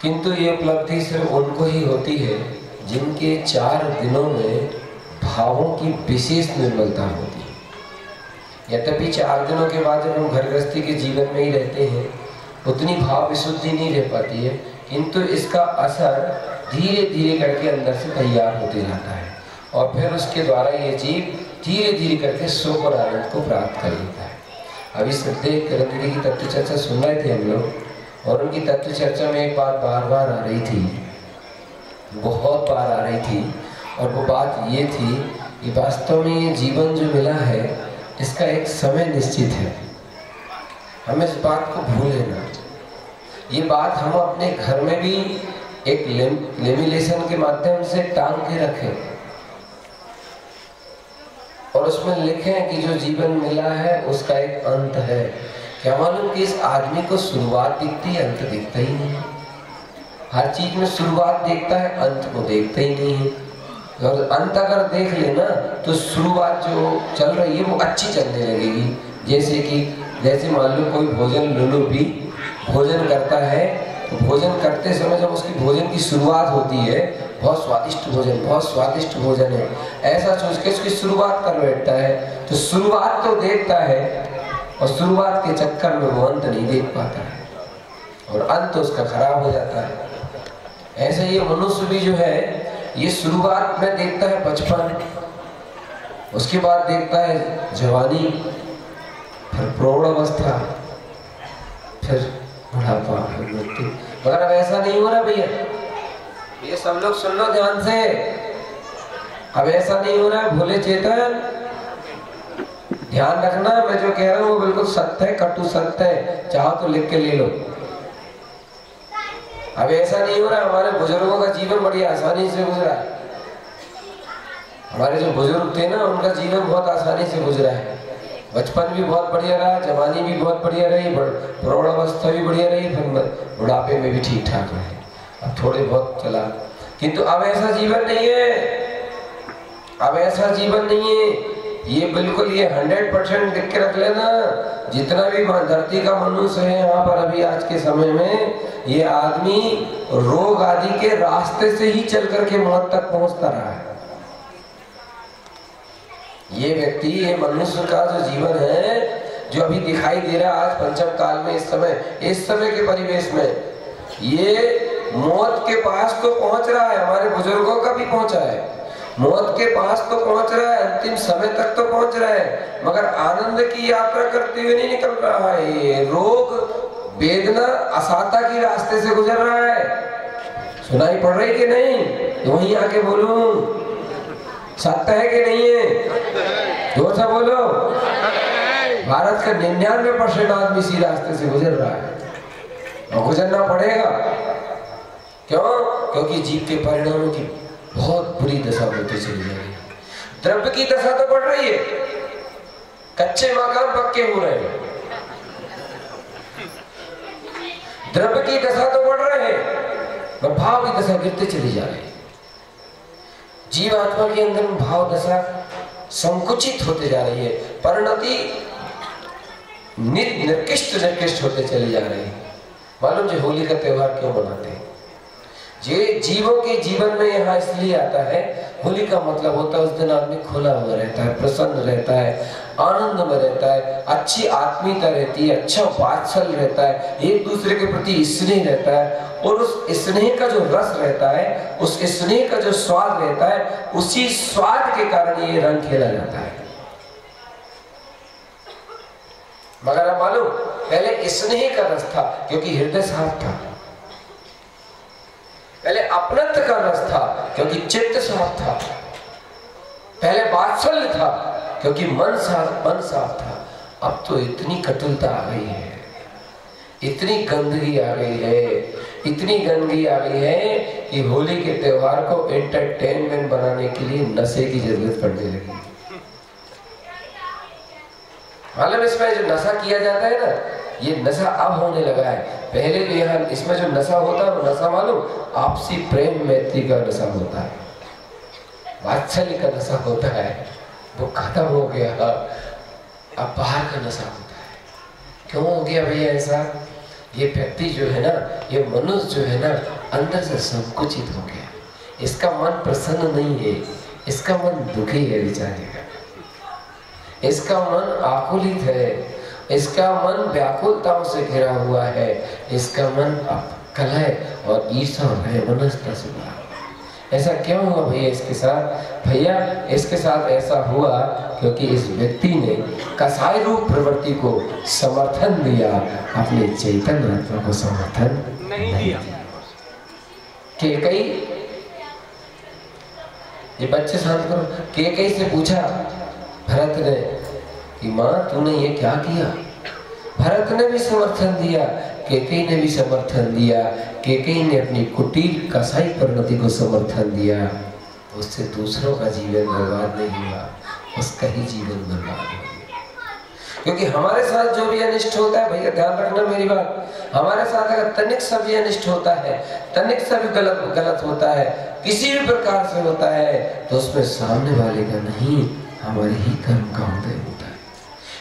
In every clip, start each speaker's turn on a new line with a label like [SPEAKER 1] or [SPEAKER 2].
[SPEAKER 1] किंतु ये उपलब्धि सिर्फ उनको ही होती है जिनके 4 दिनों में भावों की विशेष निर्मलता होती है। यद्यपि 4 दिनों के बाद जब हम घर गृहस्थी के जीवन में ही रहते हैं उतनी भाव विशुद्धि नहीं रह पाती है, किंतु इसका असर धीरे धीरे करके अंदर से तैयार होते जाता है और फिर उसके द्वारा ये जीव धीरे धीरे करके सुख और आनंद को प्राप्त कर लेता है। अभी श्रद्धेय किरण दीदी की तत्व चर्चा सुन रहे थे हम लोग, और उनकी तत्व चर्चा में एक बात बार बार आ रही थी, बहुत बार आ रही थी, और वो बात ये थी कि वास्तव में ये जीवन जो मिला है इसका एक समय निश्चित है। हम इस बात को भूलें ना। ये बात हम अपने घर में भी एक लेमिनेशन के माध्यम से टांग के रखें और उसमें लिखें कि जो जीवन मिला है उसका एक अंत है। क्या मालूम कि इस आदमी को शुरुआत दिखती है, अंत दिखता ही नहीं। हर चीज में शुरुआत देखता है, अंत को देखता ही नहीं है। और अंत अगर देख लेना तो शुरुआत जो चल रही है वो अच्छी चलने लगेगी। जैसे मान लो कोई भोजन लुलू भी भोजन करता है, तो भोजन करते समय जब उसकी भोजन की शुरुआत होती है, बहुत स्वादिष्ट भोजन है, ऐसा सोच के उसकी शुरुआत कर बैठता है, तो शुरुआत तो देखता है और शुरुआत के चक्कर में वो अंत नहीं देख पाता है और अंत उसका खराब हो जाता है। ऐसे ये मनुष्य भी जो है ये शुरुआत में देखता है बचपन, उसके बाद देखता है जवानी, फिर प्रौढ़ अवस्था, फिर बुढ़ापा, फिर मृत्यु। मगर अब ऐसा नहीं हो रहा भैया, ये सब लोग सुन लो ध्यान से। अब ऐसा नहीं हो रहा है भोले चेतन, ध्यान रखना, मैं जो कह रहा हूँ वो बिल्कुल सत्य है, कटु सत्य है, चाहो तो लिख के ले लो। अब ऐसा नहीं हो रहा है। हमारे बुजुर्गों का जीवन बड़ी आसानी से गुजरा है। हमारे जो बुजुर्ग थे ना उनका जीवन बहुत आसानी से गुजरा है। बचपन भी बहुत बढ़िया रहा, जवानी भी बहुत बढ़िया रही, प्रौढ़ अवस्था भी बढ़िया रही, फिर बुढ़ापे में भी ठीक ठाक रहे। अब थोड़े बहुत चला, किंतु अब ऐसा जीवन नहीं है। अब ऐसा जीवन नहीं है। ये बिल्कुल ये 100% लिख के रख लेना। जितना भी धरती का मनुष्य है यहाँ पर अभी आज के समय में, ये आदमी रोग आदि के रास्ते से ही चल करके मौत तक पहुंचता रहा है। ये व्यक्ति, ये मनुष्य का जो जीवन है जो अभी दिखाई दे रहा है आज पंचम काल में, इस समय के परिवेश में, ये मौत के पास तो पहुंच रहा है। हमारे बुजुर्गों का भी पहुंचा है, मौत के पास तो पहुंच रहा है, अंतिम समय तक तो पहुंच रहा है, मगर आनंद की यात्रा करते हुए नहीं निकल रहा है। ये रोग वेदना असाता की रास्ते से गुजर रहा है। सुनाई पड़ रही कि नहीं? वहीं आके बोलूं, सत्य है कि नहीं है? जोर से बोलो। भारत का 99% आदमी इसी रास्ते से गुजर रहा है और गुजरना पड़ेगा। क्यों? क्योंकि जीव के परिणामों की बहुत बुरी दशा होती चली जा रही है। द्रव्य की दशा तो बढ़ रही है, कच्चे मकान पक्के हो रहे हैं। द्रव्य की दशा तो बढ़ रहे हैं, पर भाव की दशा गिरते चली जा रही है। जीव आत्मा के अंदर भाव दशा संकुचित होते जा रही है, परिणति निर्कृष्ट होते चली जा रही है। मालूम जो होली का त्योहार क्यों मनाते हैं? ये जीवों के जीवन में यहाँ इसलिए आता है, होली का मतलब होता है उस दिन आदमी खुला हुआ रहता है, प्रसन्न रहता है, आनंद में रहता है, अच्छी आत्मीयता रहती है, अच्छा वात्सल्य रहता है, एक दूसरे के प्रति स्नेह रहता है, और उस स्नेह का जो रस रहता है, उस स्नेह का जो स्वाद रहता है, उसी स्वाद के कारण ये रंग खेला जाता है। मगर आप मालूम, पहले स्नेह का रस था क्योंकि हृदय साफ था, पहले अपनत्व का रस था क्योंकि चित्त साफ था, पहले वात्सल्य था क्योंकि मन साफ था। अब तो इतनी कटुलता आ गई है, इतनी गंदगी आ गई है, इतनी गंदगी आ गई है कि होली के त्योहार को एंटरटेनमेंट बनाने के लिए नशे की जरूरत पड़ने लगी। मालूम इसमें जो नशा किया जाता है ना, ये नशा अब होने लगा है। पहले भी यहाँ इसमें जो नशा होता है वो नशा मालूम आपसी प्रेम मैत्री का नशा होता है, वात्सल्य का नशा होता है, वो खत्म हो गया। अब बाहर का नशा होता है। क्यों हो गया भैया ऐसा? ये व्यक्ति जो है ना, ये मनुष्य जो है ना, अंदर से संकुचित हो गया, इसका मन प्रसन्न नहीं है, इसका मन दुखी है बेचारे का, इसका मन आकुलित है, इसका मन व्याकुलताओं से घिरा हुआ है, इसका मन कलह और ईर्ष्या और वैमनस्यता से भरा। ऐसा क्यों हुआ भैया इसके साथ? भैया इसके साथ ऐसा हुआ क्योंकि इस व्यक्ति ने कसाई रूप प्रवृत्ति को समर्थन दिया, अपने चैतन्य आत्मा को समर्थन नहीं दिया। केकई, ये बच्चे शांत करो, केकई से पूछा भरत ने कि माँ तूने ये क्या किया? भरत ने भी समर्थन दिया, केकई ने भी समर्थन दिया, केकई ने अपनी कुटिल कसाई परिणति को समर्थन दिया। उससे दूसरों का जीवन बर्बाद नहीं हुआ, उसका ही जीवन बर्बाद हो गया। क्योंकि हमारे साथ जो भी अनिष्ट होता है, भैया ध्यान रखना मेरी बात, हमारे साथ अगर तनिक सा भी अनिष्ट होता है, तनिक सा भी गलत होता है, किसी भी प्रकार से होता है, तो उसमें सामने वाले का नहीं, हमारे ही कर्म का उदय होता है।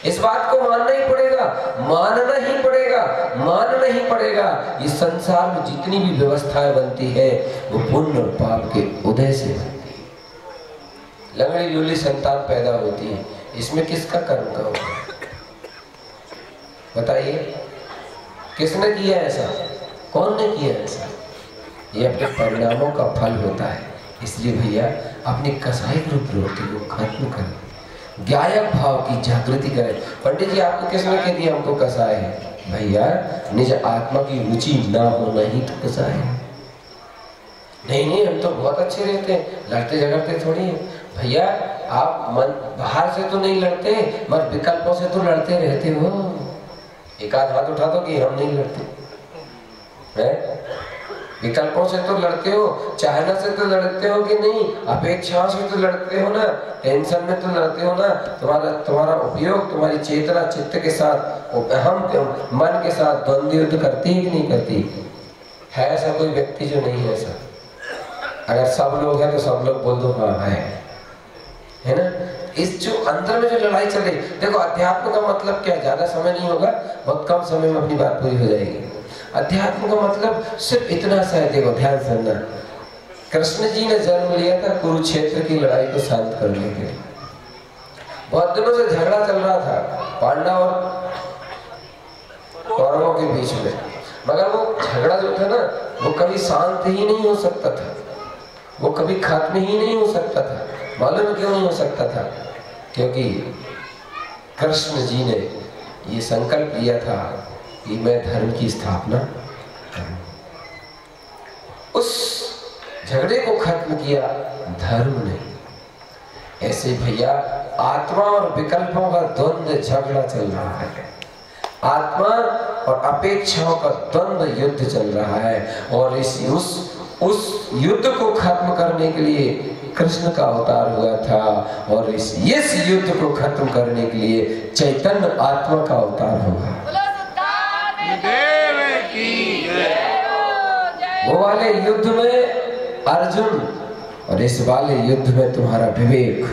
[SPEAKER 1] इस बात को मानना ही पड़ेगा, मानना ही पड़ेगा, मानना ही पड़ेगा। इस संसार में जितनी भी व्यवस्थाएं बनती है वो पुण्य और पाप के उदय से बनती है। लंगड़ी लूली संतान पैदा होती है, इसमें किसका कर्म का होता है बताइए? किसने किया ऐसा? कौन ने किया ऐसा? ये अपने परिणामों का फल होता है। इसलिए भैया अपनी कसाई रूप प्रवृत्ति को खत्म करें, ज्ञायक भाव की जागृति करें। पंडित जी आपको किसने कह दिया हमको कसाय है? भैया निज आत्मा की रुचि ना होना ही तो कसाय है। नहीं हम तो बहुत अच्छे रहते हैं, लड़ते झगड़ते थोड़ी है। भैया आप मन बाहर से तो नहीं लड़ते, मगर विकल्पों से तो लड़ते रहते हो। एक आध हाथ उठा दो कि हम नहीं लड़ते हैं। विकल्पों से तो लड़ते हो, चाहना से तो लड़ते हो कि नहीं, अपेक्षाओं से तो लड़ते हो ना, टेंशन में तो लड़ते हो ना। तुम्हारा उपयोग तुम्हारी चेतना चित्त के साथ, हम मन के साथ द्वंद्व युद्ध करती है कि नहीं करती है? ऐसा कोई व्यक्ति जो नहीं है ऐसा? अगर सब लोग हैं तो सब लोग बोल दो हाँ है ना। इस जो अंदर में जो लड़ाई चल रही, देखो अध्यात्म का मतलब क्या? ज्यादा समय नहीं होगा, बहुत कम समय में अपनी बात पूरी हो जाएगी। अध्यात्म का मतलब सिर्फ इतना सा है, देखो ध्यान से सुनना। कृष्ण जी ने जन्म लिया था कुरुक्षेत्र की लड़ाई को शांत करने के लिए। बहुत दिनों से झगड़ा चल रहा था पांडव और कौरवों के बीच में, मगर वो झगड़ा जो था ना वो कभी शांत ही नहीं हो सकता था, वो कभी खत्म ही नहीं हो सकता था। मालूम क्यों नहीं हो सकता था? क्योंकि कृष्ण जी ने ये संकल्प लिया था कि मैं धर्म की स्थापना करूं। उस झगड़े को खत्म किया धर्म ने। ऐसे भैया आत्मा और विकल्पों का द्वंद्व झगड़ा चल रहा है, आत्मा और अपेक्षाओं का द्वंद्व युद्ध चल रहा है। और उस युद्ध को खत्म करने के लिए कृष्ण का अवतार हुआ था, और इस युद्ध को खत्म करने के लिए चैतन्य आत्मा का अवतार होगा। वो वाले युद्ध में अर्जुन और इस वाले युद्ध में तुम्हारा विवेक,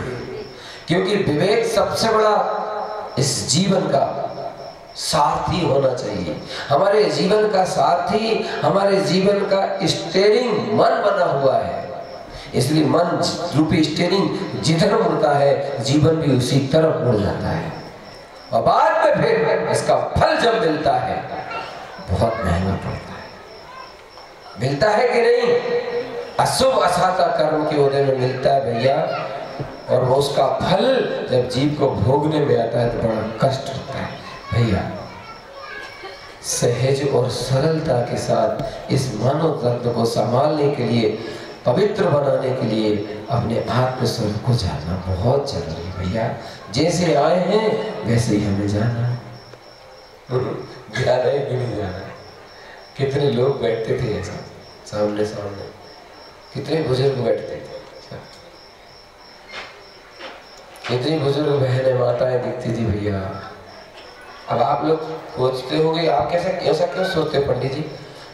[SPEAKER 1] क्योंकि विवेक सबसे बड़ा इस जीवन का सारथी होना चाहिए। हमारे जीवन का सारथी, हमारे जीवन का स्टीयरिंग मन बना हुआ है। इसलिए मन रूपी स्टीयरिंग जिधर मुड़ता है जीवन भी उसी तरफ मुड़ जाता है, और बाद में फिर इसका फल जब मिलता है बहुत महंगा पड़ता है। मिलता है कि नहीं? अशुभ असाता कर्म के उदय में मिलता है भैया, और वो उसका फल जब जीव को भोगने में आता है तो बड़ा कष्ट होता है। भैया सहज और सरलता के साथ इस मानव तत्व को संभालने के लिए, पवित्र बनाने के लिए अपने आत्म स्वरूप को जानना बहुत जरूरी है भैया। जैसे आए हैं वैसे ही हमें जाना है, जाना है कि नहीं जाना है। कितने लोग बैठते थे ऐसा सामने सामने, कितने बुजुर्ग बैठते थे, कितनी बुजुर्ग बहनें माताएं दिखती थी भैया। अब आप लोग सोचते होंगे आप कैसे ऐसा क्यों सोचते हो पंडित जी?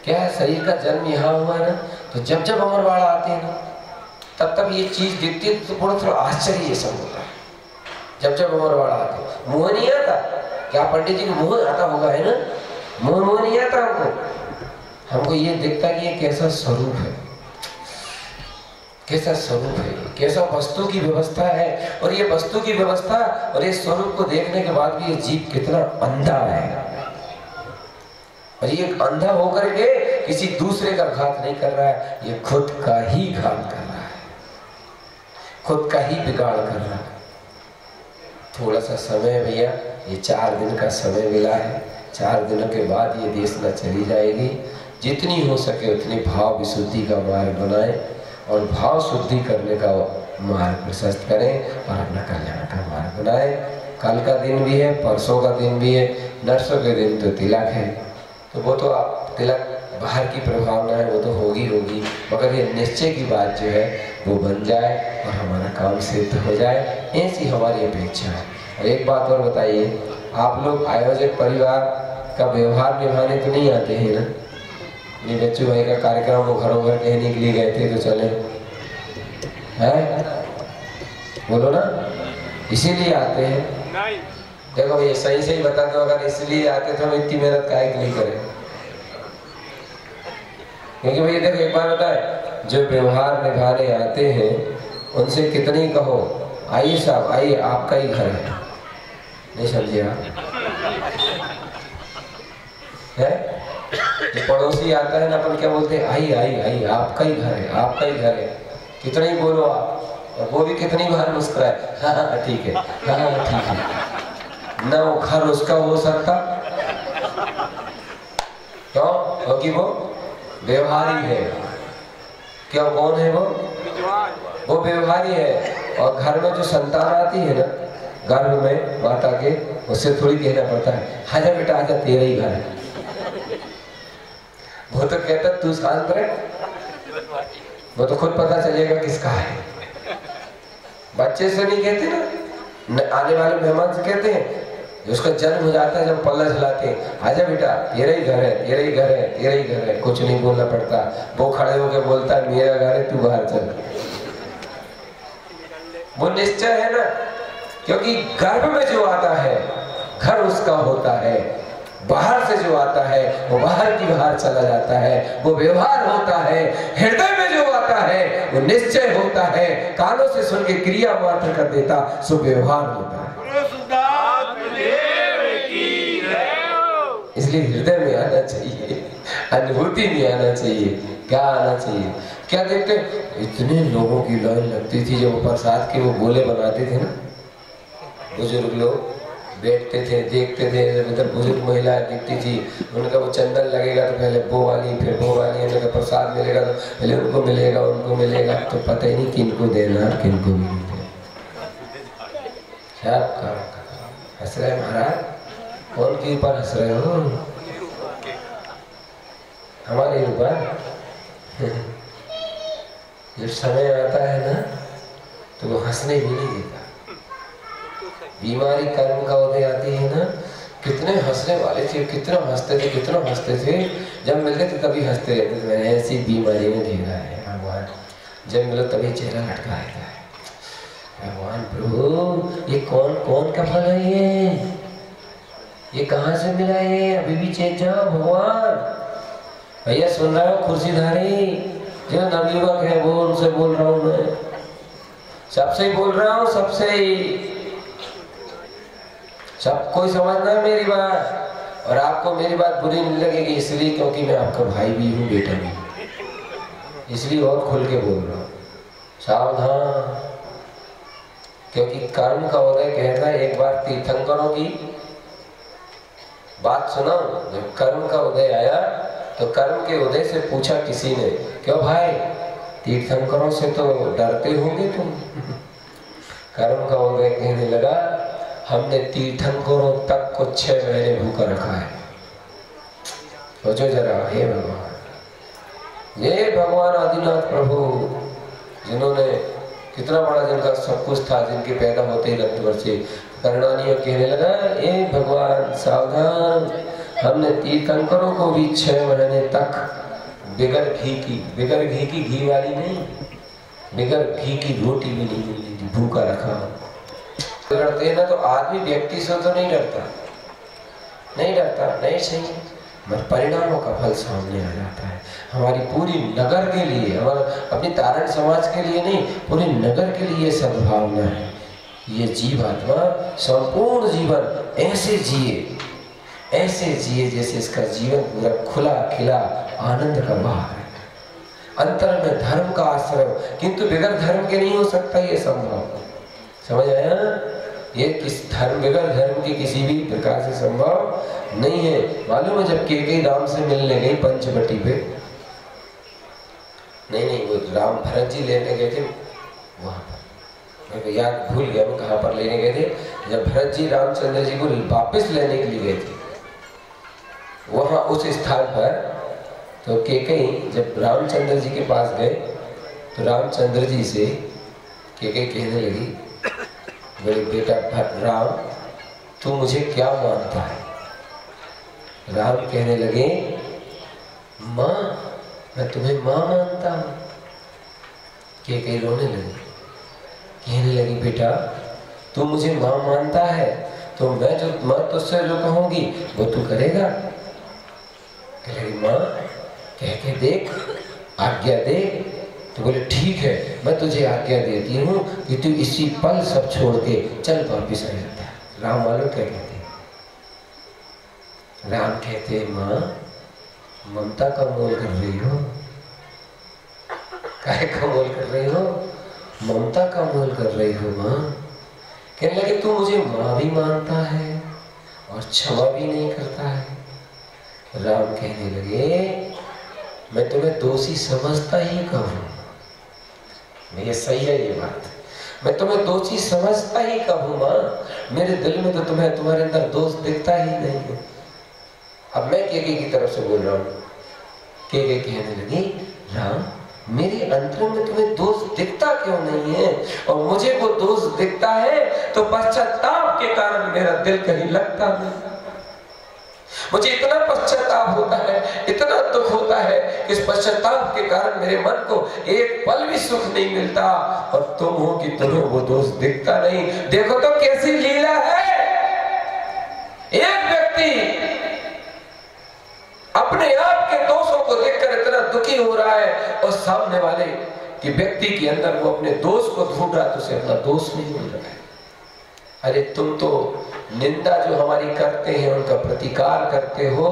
[SPEAKER 1] क्या है, शरीर का जन्म यहाँ हुआ है ना, तो जब जब अमरवाड़ा आते हैं ना तब तब ये चीज दिखती है, तो थोड़ा आश्चर्य ये सब होता है। जब जब अमरवाड़ा आते, मुँह नहीं आता क्या? पंडित जी को मुँह आता होगा है ना, मोह नहीं आता हमको ये दिखता कि ये कैसा स्वरूप है, कैसा स्वरूप है, कैसा वस्तु की व्यवस्था है। और ये वस्तु की व्यवस्था और ये स्वरूप को देखने के बाद भी ये जीव कितना अंधा है। और ये अंधा होकर के किसी दूसरे का घात नहीं कर रहा है, ये खुद का ही घात कर रहा है, खुद का ही बिगाड़ कर रहा है। थोड़ा सा समय भैया, ये 4 दिन का समय मिला है, 4 दिनों के बाद ये देशना चली जाएगी। जितनी हो सके उतनी भाव विशुद्धि का मार्ग बनाए और भाव शुद्धि करने का मार्ग प्रशस्त करें और अपना कल्याण का मार्ग बनाए। कल का दिन भी है, परसों का दिन भी है, नरसों के दिन तो तिलक है, तो वो तो आप तिलक बाहर की प्रभावना है, वो तो होगी होगी, मगर ये निश्चय की बात जो है वो बन जाए और हमारा काम सिद्ध हो जाए, ऐसी हमारी अपेक्षा है। और एक बात और बताइए, आप लोग आयोजक परिवार का व्यवहार निभाने तो नहीं आते हैं ना? ये बच्चू भाई का कार्यक्रम वो घरों घर कहने के लिए गए थे तो चले हैं, बोलो ना, इसीलिए आते हैं। देखो ये सही सही बता दो, अगर इसलिए आते तो हम इतनी मेहनत काहे के लिए करें? क्योंकि भैया देखो एक बार होता है, जो व्यवहार निभाने आते हैं उनसे कितनी कहो आइए साहब आइए, आपका ही घर है, नहीं समझे आप? है जो पड़ोसी आता है ना, अपन क्या बोलते हैं, आइए आइए आइए, आपका ही घर है, आपका ही घर है, कितना ही बोलो आप, और वो भी कितनी बार मुस्कुराए, हाँ हाँ ठीक है, हाँ हाँ ठीक है। ना वो घर उसका हो सकता, क्यों? क्योंकि वो व्यवहारी है। क्या कौन है वो? वो व्यवहारी है। और घर में जो संतान आती है ना, गर्भ में माता के, उससे थोड़ी कहना पड़ता है, आजा बेटा आजा, तेरा ही घर है। वो तो कहता तू शांत रहे, वो तो खुद पता चलेगा किसका है। बच्चे से नहीं कहते ना, आने वाले मेहमान से कहते हैं, उसका जन्म हो जाता है जब पल्ला झुलाते हैं, आजा बेटा तेरा ही घर है, तेरा ही घर है, तेरा ही घर है, कुछ नहीं बोलना पड़ता। वो खड़े होकर बोलता है मेरा घर है, तू बाहर चल। वो निश्चय है ना, क्योंकि गर्भ में जो आता है घर उसका होता है, बाहर से जो आता है वो बाहर की बाहर चला जाता है, वो व्यवहार होता है। हृदय में जो आता है वो निश्चय होता है, कानों से सुन के क्रिया मात्र कर देता, सो व्यवहार होता है। इसलिए हृदय में आना चाहिए, अनुभूति में आना चाहिए। क्या आना चाहिए? क्या देखते, इतने लोगों की लाइन लगती थी जब प्रसाद के वो गोले बनाते थे ना, बुजुर्ग लोग बैठते थे देखते थे, इधर बुजुर्ग महिलाएं दिखती थी, उनका वो चंदन लगेगा तो पहले वो वाली फिर वो वाली, उनका प्रसाद मिलेगा तो पहले उनको मिलेगा उनको मिलेगा, तो पता ही नहीं किनको देना और किनको भी नहीं देना। हंस रहे महाराज, कौन के ऊपर हंस रहे हो? हमारे ऊपर। जब समय आता है ना तो वो हंसने भी नहीं देता। बीमारी कर्म का उदय आती है ना, कितने हंसने वाले थे, कितना हंसते थे, कितना हंसते थे, जब मिलते थे तभी हंसते रहते थे। मैंने ऐसी बीमारी में घेरा है भगवान, जब मिलो तभी चेहरा लटका रहता है। भगवान प्रभु ये कौन कौन का फल है, ये कहाँ से मिला है? अभी भी चेत जाओ भगवान। भैया सुन रहे हो कुर्सीधारी जो नवयुवक है, वो उनसे बोल रहा हूँ मैं, सबसे ही बोल रहा हूँ, सबसे ही। सबको समझना है मेरी बात, और आपको मेरी बात बुरी नहीं लगेगी इसलिए क्योंकि मैं आपका भाई भी हूँ, बेटा भी हूँ, इसलिए और खुल के बोल रहा हूँ। सावधान, क्योंकि कर्म का उदय कहता है। एक बार तीर्थंकरों की बात सुना, जब कर्म का उदय आया तो कर्म के उदय से पूछा किसी ने, क्यों भाई तीर्थंकरों से तो डरते होंगे तुम? कर्म का उदय कहने लगा, हमने तीर्थंकरों तक को 6 महीने भूखा रखा है। सोचो जरा, हे भगवान, ये भगवान आदिनाथ प्रभु जिन्होंने कितना बड़ा, जिनका सब कुछ था, जिनके पैदा होते ही रक्तवर्षी करणानियों कहने लगा, ए भगवान सावधान, हमने तीर्थंकरों को भी 6 महीने तक बिगर घी की घी वाली नहीं, बिगर घी की रोटी भी नहीं मिली थी, भूखा रखा। डरते हैं ना तो आदमी व्यक्ति से तो नहीं डरता, नहीं डरता, नहीं सही, मगर परिणामों का फल सामने आ जाता है। हमारी पूरी नगर के लिए, हमारा अपनी तारण समाज के लिए नहीं, पूरे नगर के लिए सद्भावना है। ये जीवात्मा संपूर्ण जीवन ऐसे जिए जैसे इसका जीवन पूरा खुला खिला आनंद का बाहर है। अंतर में धर्म का आश्रय, किंतु बगैर धर्म के नहीं हो सकता ये संभव। समझ आया ना? ये किस धर्म, बगैर धर्म के किसी भी प्रकार से संभव नहीं है। मालूम है जब कैकेयी राम से मिलने गई पंचवटी पे, नहीं वो राम भरत जी लेने गए थे वहां पर, मेरे को याद भूल गया वो कहाँ पर लेने गए थे। जब भरत जी रामचंद्र जी को वापस लेने के लिए गए थे वहां उस स्थान पर, तो कैकेयी जब रामचंद्र जी के पास गए तो रामचंद्र जी से कैकेयी कहने लगी, बोले बेटा राम तू मुझे क्या मानता है? राम कहने लगे, माँ मैं तुम्हें माँ मानता हूँ। कैकेयी रोने लगी, कहने लगी बेटा तू मुझे माँ मानता है तो मैं तुझसे जो कहूंगी वो तू करेगा? कह रही माँ कह के देख, आज्ञा दे। तो बोले ठीक है मैं तुझे आज्ञा देती हूँ कि तू इसी पल सब छोड़ के चल वापिस आ जाता है। राम मालूम क्या कहते हैं? राम कहते हैं माँ ममता का मोल कर रही हो, काहे का मोल कर रही हो? ममता का मोल कर रही हो माँ। कहने लगे तू मुझे माँ भी मानता है और क्षमा भी नहीं करता है। राम कहने लगे मैं तुम्हें दोषी समझता ही कहूँ, ये सही है ये बात, मैं तुम्हें दोषी समझता ही कहूँ माँ, मेरे दिल में तो तुम्हारे अंदर दोष दिखता ही नहीं है। अब मैं कैकेयी की तरफ से बोल रहा हूँ। कैकेयी कहने लगी राम मेरे अंतर में तुम्हें दोष दिखता क्यों नहीं है? और मुझे वो दोष दिखता है तो पश्चाताप के कारण मेरा दिल कहीं लगता नहीं। मुझे इतना पश्चाताप होता है, इतना दुख होता है कि इस पश्चाताप के कारण मेरे मन को एक पल भी सुख नहीं मिलता। और तुम हो कि तुम्हें वो दोष दिखता नहीं। देखो तो कैसी लीला है। एक व्यक्ति अपने आप के दोषों को देखकर इतना दुखी हो रहा है और सामने वाले कि व्यक्ति के अंदर वो अपने दोष को ढूंढ रहा है तो उसे अपना दोष नहीं मिल रहा है। अरे तुम तो निंदा जो हमारी करते हैं उनका प्रतिकार करते हो।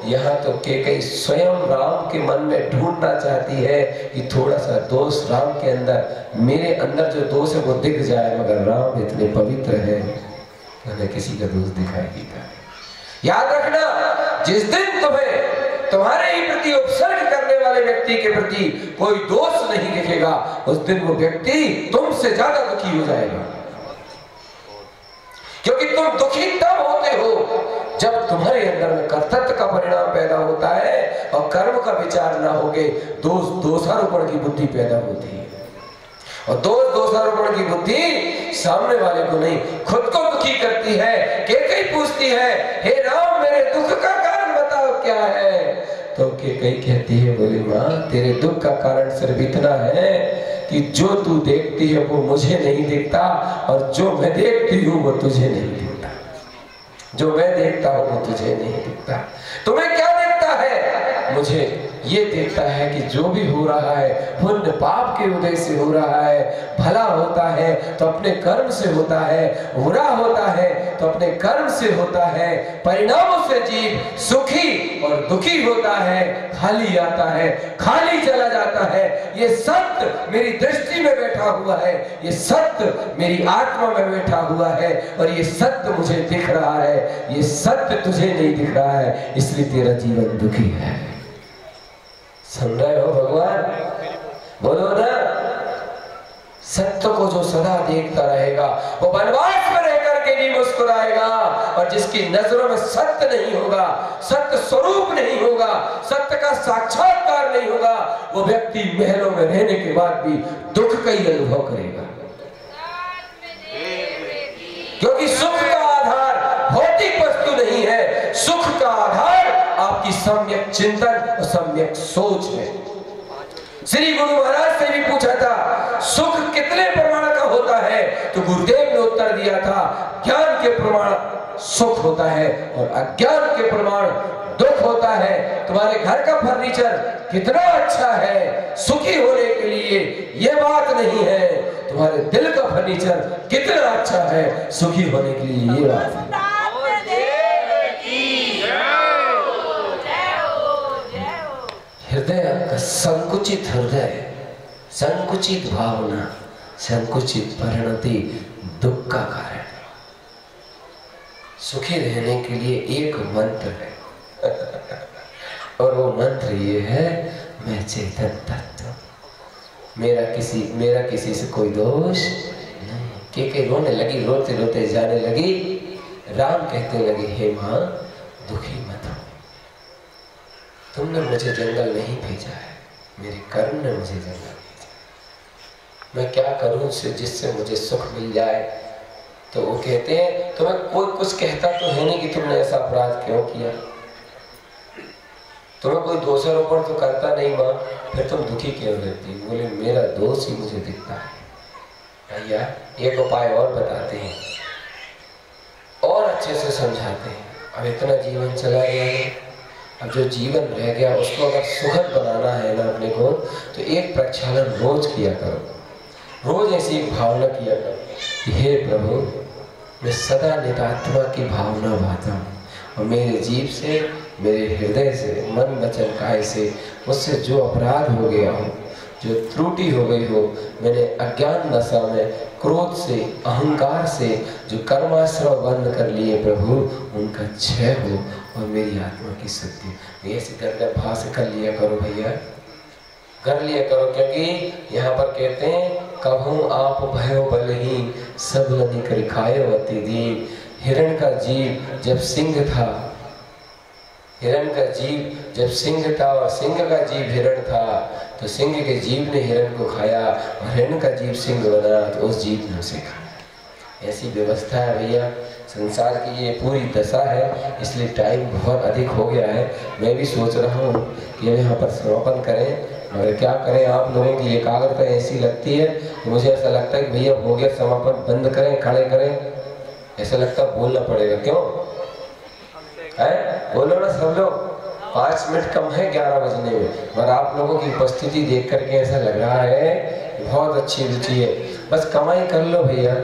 [SPEAKER 1] यहाँ तो कैकेयी स्वयं राम के मन में ढूंढना चाहती है कि थोड़ा सा दोष राम के अंदर, मेरे अंदर जो दोष है वो दिख जाए, मगर राम इतने पवित्र है उन्हें किसी का दोष दिखाई देता है। याद रखना जिस दिन तुम्हें तुम्हारे ही प्रति उपसर्ग करने वाले व्यक्ति के प्रति कोई दोष नहीं दिखेगा, उस दिन वो व्यक्ति तुमसे ज्यादा दुखी हो जाएगा। क्योंकि तुम दुखी तब होते हो जब तुम्हारे अंदर में कर्तव्य का परिणाम पैदा होता है और कर्म का विचार ना होके दोषारोपण की बुद्धि पैदा होती है। और दोषारोपण की बुद्धि सामने वाले को नहीं, खुद को दुखी करती है। कैकेयी पूछती है हे राम मेरे दुख का कारण बताओ क्या है? तो कैकेयी कहती है बोली माँ तेरे दुख का कारण सिर्फ इतना है कि जो तू देखती है वो मुझे नहीं दिखता और जो मैं देखती हूँ वो तुझे नहीं दिखता। जो मैं देखता हूँ वो तुझे नहीं दिखता। तुम्हें क्या दिखता है? मुझे ये दिखता है कि जो भी हो रहा है पुण्य पाप के उदय से हो रहा है। भला होता है तो अपने कर्म से होता है, बुरा होता है तो अपने कर्म से होता है। परिणामों से जीव सुखी और दुखी होता है, खाली आता है, खाली चला जाता है। ये सत्य मेरी दृष्टि में बैठा हुआ है, ये सत्य मेरी आत्मा में बैठा हुआ है और ये सत्य मुझे दिख रहा है। ये सत्य तुझे नहीं दिख रहा है, इसलिए तेरा जीवन दुखी है। सुन रहे हो भगवान? बोलो ना। सत्य को जो सदा देखता रहेगा वो वनवास में रहकर के नहीं मुस्कुराएगा। और जिसकी नजरों में सत्य नहीं होगा, सत्य स्वरूप नहीं होगा, सत्य का साक्षात्कार नहीं होगा, वो व्यक्ति महलों में रहने के बाद भी दुख का ही अनुभव करेगा। क्योंकि सुख का आधार भौतिक वस्तु नहीं है, सुख का आधार आपकी सम्यक चिंतन और सम्यक सोच है। श्री गुरु महाराज से भी पूछा था सुख कितने प्रमाण का होता है, तो गुरुदेव ने उत्तर दिया था ज्ञान के प्रमाण सुख होता है और अज्ञान के प्रमाण दुख होता है, तुम्हारे घर का फर्नीचर कितना अच्छा है, सुखी होने के लिए ये बात नहीं है, तुम्हारे दिल का फर्नीचर कितना अच्छा है, सुखी होने के लिए ये बात है। हृदय का संकुचित हृदय, संकुचित भावना, संकुचित परिणति दुख का कारण है। सुखी रहने के लिए एक मंत्र है और वो मंत्र ये है, मैं चेतन तत्व, मेरा किसी से कोई दोष नहीं। के रोने लगी, रोते रोते जाने लगी। राम कहते लगे, हे माँ दुखी मत हो, तुमने मुझे जंगल नहीं भेजा है, मेरे कर्म ने मुझे जंगल भेजा। मैं क्या करूं जिससे मुझे सुख मिल जाए? तो वो कहते हैं, तुम्हें कोई कुछ कहता तो है नहीं कि तुमने ऐसा अपराध क्यों किया, तुम्हें कोई दोषारोपण तो करता नहीं माँ, फिर तुम दुखी क्यों रहती? बोले, मेरा दोष ही मुझे दिखता है। भैया एक उपाय और बताते हैं और अच्छे से समझाते हैं। अब इतना जीवन चला गया है, अब जो जीवन रह गया उसको अगर सुखद बनाना है ना अपने को, तो एक प्रक्षालन रोज किया करो। रोज ऐसी एक भावना किया करो कि हे प्रभु, मैं सदा नितात्मा की भावना भाता हूँ, और मेरे जीव से, मेरे हृदय से, मन वचन काय से मुझसे जो अपराध हो गया हो, जो त्रुटि हो गई हो, मैंने अज्ञान नशा में, क्रोध से, अहंकार से जो कर्माश्रय बंद कर लिए प्रभु, उनका क्षय हो और मेरी आत्मा की शुद्धि। ऐसे कर भाव से कर लिया करो भैया, कर लिया करो। क्योंकि यहाँ पर कहते हैं, कभू आप भयो बलहीन सब लनि कर खायो अति दीन। हिरण का जीव जब सिंह था, हिरण का जीव जब सिंह था और सिंह का जीव हिरण था, तो सिंह के जीव ने हिरण को खाया और हिरण का जीव सिंह बना, तो उस जीव ने उसे खाया। ऐसी व्यवस्था है भैया, संसार की ये पूरी दशा है। इसलिए टाइम बहुत अधिक हो गया है। मैं भी सोच रहा हूँ कि हम यहाँ पर समापन करें, मगर क्या करें, आप लोगों की एकाग्रता ऐसी लगती है कि मुझे ऐसा लगता है कि भैया हो गया समापन, बंद करें, खड़े करें, ऐसा लगता है बोलना पड़ेगा। क्यों है? बोलो ना सब लोग, 5 मिनट कम है 11 बजने में, मगर आप लोगों की उपस्थिति देख करके ऐसा लग रहा है कि बहुत अच्छी रुचि है। बस कमाई कर लो भैया।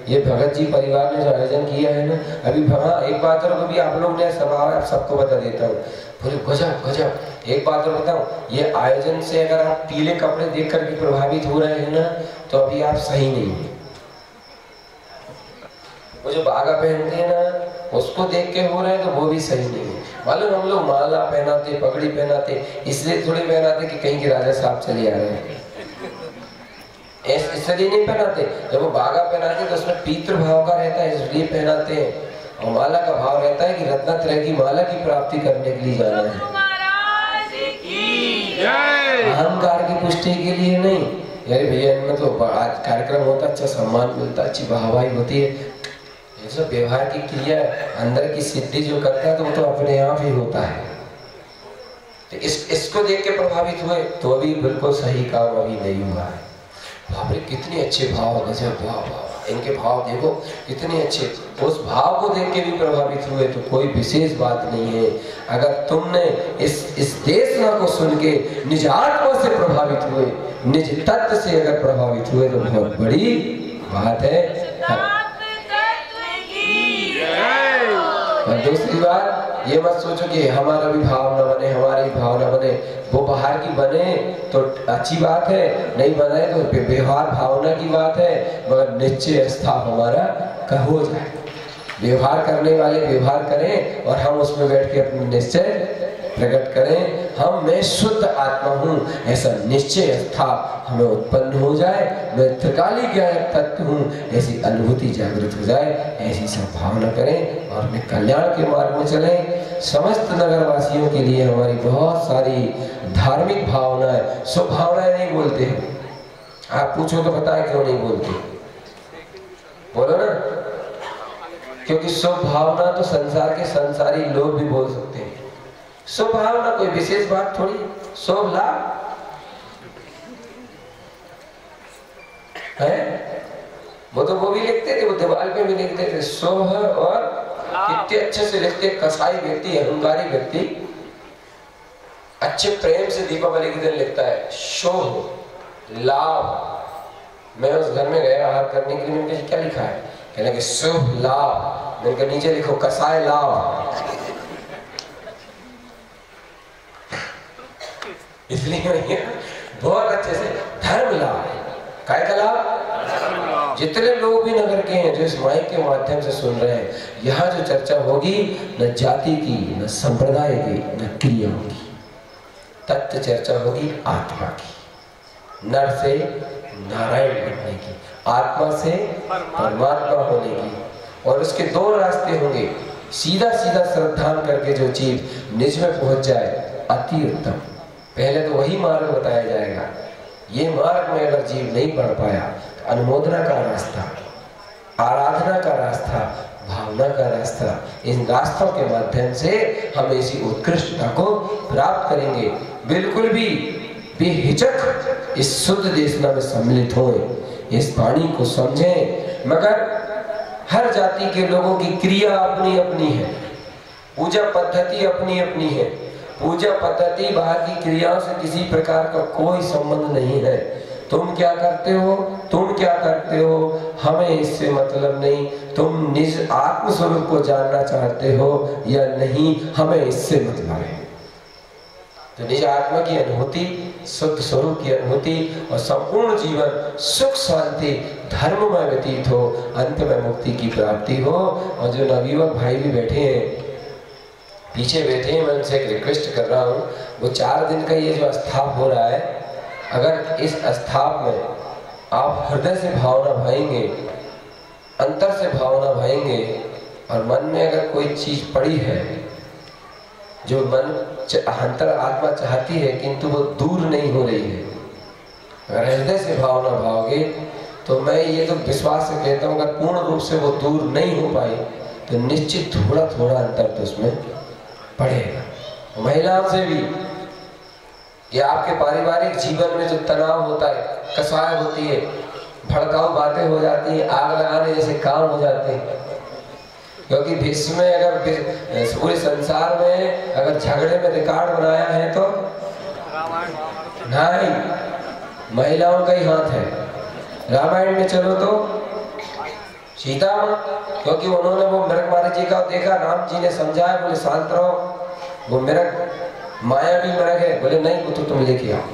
[SPEAKER 1] ये भगत जी परिवार ने जो आयोजन किया है ना, अभी हाँ एक बात और भी आप लोग ने स्वभाव है, आप सबको बता देता हूँ, बोले गजब गजब। एक बात और बताऊँ, ये आयोजन से अगर आप पीले कपड़े देख करके प्रभावित हो रहे हैं ना, तो अभी आप सही नहीं है। वो जो बागा पहनते हैं ना, उसको देख के हो रहे हैं, तो वो भी सही नहीं है। मालूम, हम लोग माला पहनाते, पगड़ी पहनाते, इसलिए थोड़ी पहनाते कि कहीं के राजा साहब चले आ रहे हैं, इसलिए नहीं पहनाते। जब वो बागा पहनाते तो उसमें पितृ भाव का रहता है, इसलिए पहनाते हैं। और माला का भाव रहता है कि रत्नत्रय की माला की प्राप्ति करने के लिए जाना है, अहंकार की पुष्टि के लिए नहीं। यार भैया, इनमें तो आज कार्यक्रम होता, अच्छा सम्मान मिलता, अच्छी वाहवाही होती है। जो व्यवहार की क्रिया अंदर की सिद्धि जो करता है, तो वो तो अपने आप ही होता है। तो इसको देख के प्रभावित हुए तो अभी बिल्कुल सही काम अभी नहीं हुआ है। बाप रे, कितने अच्छे भाव, गजब, वाह वाह, इनके भाव देखो कितने अच्छे। उस भाव को देख के भी प्रभावित हुए तो कोई विशेष बात नहीं है। अगर तुमने इस देशना को सुन के निज आत्मा से प्रभावित हुए, निज तत्व से अगर प्रभावित हुए, तो बहुत बड़ी बात है। और दूसरी बात, ये मत सोचो कि हमारा भी भाव न बने, हमारी भाव न बने। वो बाहर की बने तो अच्छी बात है, नहीं बने तो व्यवहार भावना की बात है, मगर निश्चय स्थाप हमारा का हो जाए। व्यवहार करने वाले व्यवहार करें और हम उसमें बैठ के अपने निश्चय प्रकट करें। हम मैं शुद्ध आत्मा हूँ, ऐसा निश्चय स्थाप हमें उत्पन्न हो जाए। मैं त्रिकाली ज्ञान तत्व हूँ, ऐसी अनुभूति जागृत हो जाए। ऐसी सब भावना करें और अपने कल्याण के मार्ग में चलें। समस्त नगरवासियों के लिए हमारी बहुत सारी धार्मिक भावनाएं, शुभ भावनाएं नहीं बोलते हैं। आप पूछो तो बताएं क्यों नहीं बोलते, बोलो ना। क्योंकि शुभ भावना तो संसार के संसारी लोग भी बोल सकते हैं। शुभ भावना कोई विशेष बात थोड़ी, शुभ लाभ है। वो तो वो भी लिखते थे, वो दीवार पे भी लिखते थे शुभ, और कितने अच्छे से लिखते। कसाई व्यक्ति, अहंकारी व्यक्ति अच्छे प्रेम से दीपावली के दिन लिखता है शुभ लाभ। मैं उस घर में गया आहार करने के लिए, मैंने क्या लिखा है, कहने कि शुभ लाभ। मैंने कहा नीचे लिखो कसाय लाभ। इसलिए बहुत अच्छे से धर्म लाभ, काय का लाभ। जितने लोग भी नगर के हैं जो इस माइक के माध्यम से सुन रहे हैं, यहाँ जो चर्चा होगी न जाति की, न संप्रदाय की, न क्रियाओं की, तत्व चर्चा होगी आत्मा की, नर से नारायण बनने की, आत्मा से परमात्मा होने की। और उसके दो रास्ते होंगे, सीधा सीधा श्रद्धान करके जो चीज निज में पहुंच जाए अति उत्तम। पहले तो वही मार्ग बताया जाएगा। ये मार्ग में अगर जीव नहीं पढ़ पाया, अनुमोदना का रास्ता, आराधना का रास्ता, भावना का रास्ता, इन रास्तों के माध्यम से हम ऐसी उत्कृष्टता को प्राप्त करेंगे। बिल्कुल भी बेहिचक इस शुद्ध देशना में सम्मिलित होए, इस वाणी को समझें। मगर हर जाति के लोगों की क्रिया अपनी अपनी है, पूजा पद्धति अपनी अपनी है। पूजा पद्धति बाहर की क्रियाओं से किसी प्रकार का कोई संबंध नहीं है। तुम क्या करते हो, तुम क्या करते हो, हमें इससे मतलब नहीं। तुम निज आत्म स्वरूप को जानना चाहते हो या नहीं, हमें इससे मतलब है। तो निज आत्मा की अनुभूति, शुद्ध स्वरूप की अनुभूति और संपूर्ण जीवन सुख शांति धर्म में व्यतीत हो, अंत में मुक्ति की प्राप्ति हो। और जो नवयुवक भाई भी बैठे हैं, पीछे बैठे हैं, मैं उनसे एक रिक्वेस्ट कर रहा हूँ, वो 4 दिन का ये जो अस्थाप हो रहा है, अगर इस अस्थाप में आप हृदय से भावना भाएंगे, अंतर से भावना भाएंगे, और मन में अगर कोई चीज पड़ी है जो मन अंतर आत्मा चाहती है किंतु वो दूर नहीं हो रही है, अगर हृदय से भावना भाओगे तो मैं ये तो विश्वास से कहता हूँ, अगर पूर्ण रूप से वो दूर नहीं हो पाई तो निश्चित थोड़ा थोड़ा अंतर तो उसमें पड़ेगा। महिलाओं से भी, ये आपके पारिवारिक जीवन में जो तनाव होता है, कसाय होती है, भड़काऊ बातें हो जाती है, आग लगाने जैसे काम हो जाते हैं। क्योंकि विश्व में अगर पूरे संसार में अगर झगड़े में रिकॉर्ड बनाया है तो नहीं, महिलाओं का ही हाथ है। रामायण में चलो तो सीता, क्योंकि उन्होंने वो मृगमारी जी का देखा, राम जी ने समझाया, बोले शांत रहो, वो मृग माया भी मृग है, बोले नहीं वो तो तुम लेके आओ।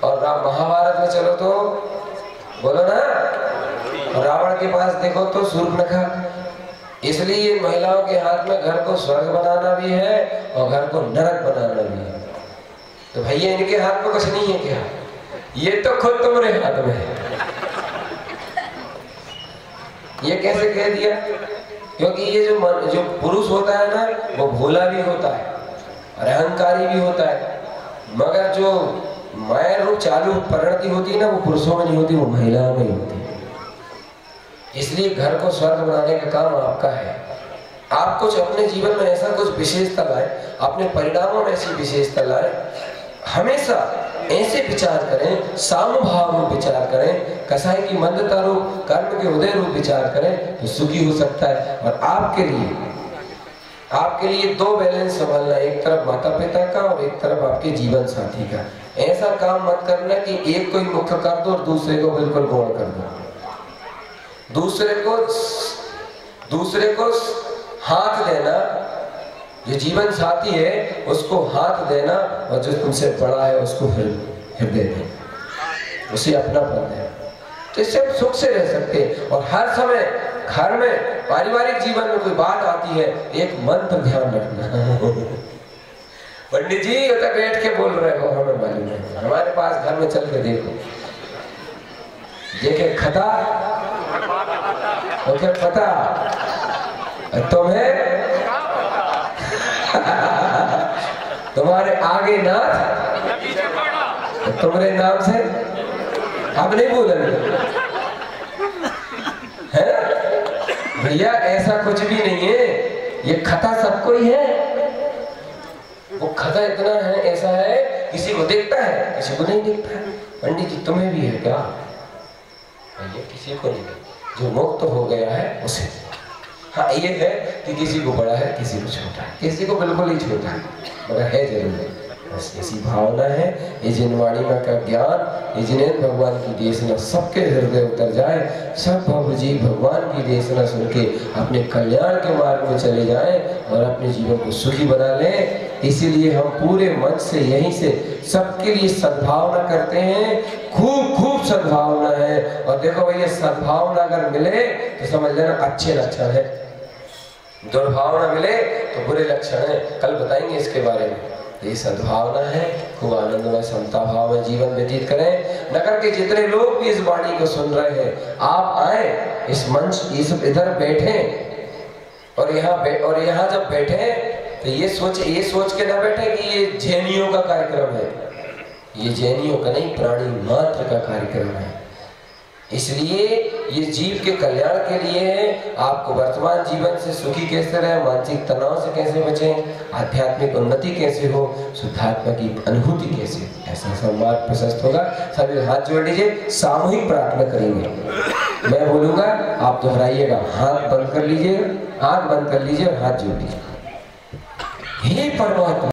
[SPEAKER 1] और महाभारत में चलो तो बोलो ना, रावण के पास देखो तो शूर्पणखा। इसलिए महिलाओं के हाथ में घर को स्वर्ग बनाना भी है और घर को नरक बनाना भी है। तो भैया इनके हाथ में कुछ नहीं है क्या? ये तो खुद तुम्हारे हाथ में है। ये कैसे कह दिया? क्योंकि ये जो पुरुष होता है ना, वो भोला भी होता है, अहंकारी भी होता है, मगर जो माया रूप चालू परिणति होती है ना, वो पुरुषों में नहीं होती, वो महिलाओं में ही होती है। इसलिए घर को स्वर्ग बनाने का काम आपका है। आप कुछ अपने जीवन में ऐसा कुछ विशेषता लाए, अपने परिणामों में ऐसी विशेषता लाए। हमेशा ऐसे विचार करें, सामभाव में विचार करें, कसाई की मंदता रूप, कर्म के उदय रूप विचार करें तो सुखी हो सकता है। और आपके लिए 2 बैलेंस संभालना, एक तरफ माता पिता का और एक तरफ आपके जीवन साथी का। ऐसा काम मत करना कि एक को ही मुख्य कर दो और दूसरे को बिल्कुल गौण कर दो। दूसरे को हाथ देना, जो जीवन साथी है उसको हाथ देना, और जो तुमसे बड़ा है उसको हृदय देना, उसे अपना पद है। तो इससे हम सुख से रह सकते हैं। और हर समय घर में, पारिवारिक जीवन में कोई बात आती है, एक मंत्र ध्यान रखना। पंडित जी तक बैठ के बोल रहे हो, हमें मालूम है, हमारे पास घर में चल के देखो, देखे खता तो क्या पता तुम्हें, तुम्हारे आगे नाथ तुम्हारे नाम से अब नहीं बोलेंगे, है भैया? ऐसा कुछ भी नहीं है, ये खता सबको ही है। वो खता इतना है, ऐसा है, किसी को देखता है, किसी को नहीं देखता है। पंडित जी तुम्हें भी है क्या? भैया किसी को नहीं, जो मुक्त हो गया है उसे। हाँ ये है कि किसी को बड़ा है, किसी को छोटा है, किसी को बिल्कुल ही छोटा है, मगर है जरूर। बस ऐसी भावना है, ये जिनवाणिमा का ज्ञान, ये जिनेन्द्र भगवान की देशना सबके हृदय उतर जाए, सब भव जीव भगवान की देशना सुन के अपने कल्याण के मार्ग में चले जाएं और अपने जीवन को सुखी बना लें। इसीलिए हम पूरे मन से यहीं से सबके लिए सद्भावना करते हैं, खूब खूब सद्भावना है। और देखो भैया, सद्भावना अगर मिले तो समझ लेना अच्छे लक्षण है, दुर्भावना मिले तो बुरे लक्षण है। कल बताएंगे इसके बारे में। ये सद्भावना है, खूब आनंदमय समता भाव में जीवन व्यतीत करें। नगर के जितने लोग भी इस वाणी को सुन रहे हैं, आप आए इस मंच, इस इधर बैठे और यहाँ जब बैठे तो ये सोच के ना बैठे कि ये जैनियों का कार्यक्रम है। ये जैनियों का नहीं, प्राणी मात्र का कार्यक्रम है। इसलिए ये जीव के कल्याण के लिए है। आपको वर्तमान जीवन से सुखी कैसे रहे, मानसिक तनाव से कैसे बचें, आध्यात्मिक उन्नति कैसे हो, शुद्धात्मा की अनुभूति कैसे, ऐसा संवाद प्रशस्त होगा। सभी हाथ जोड़ लीजिए, सामूहिक प्रार्थना करेंगे। मैं बोलूंगा, आप दोहराइएगा। हाथ बंद कर लीजिए, आंख बंद कर लीजिए और हाथ जोड़ लीजिए। हे परमात्मा।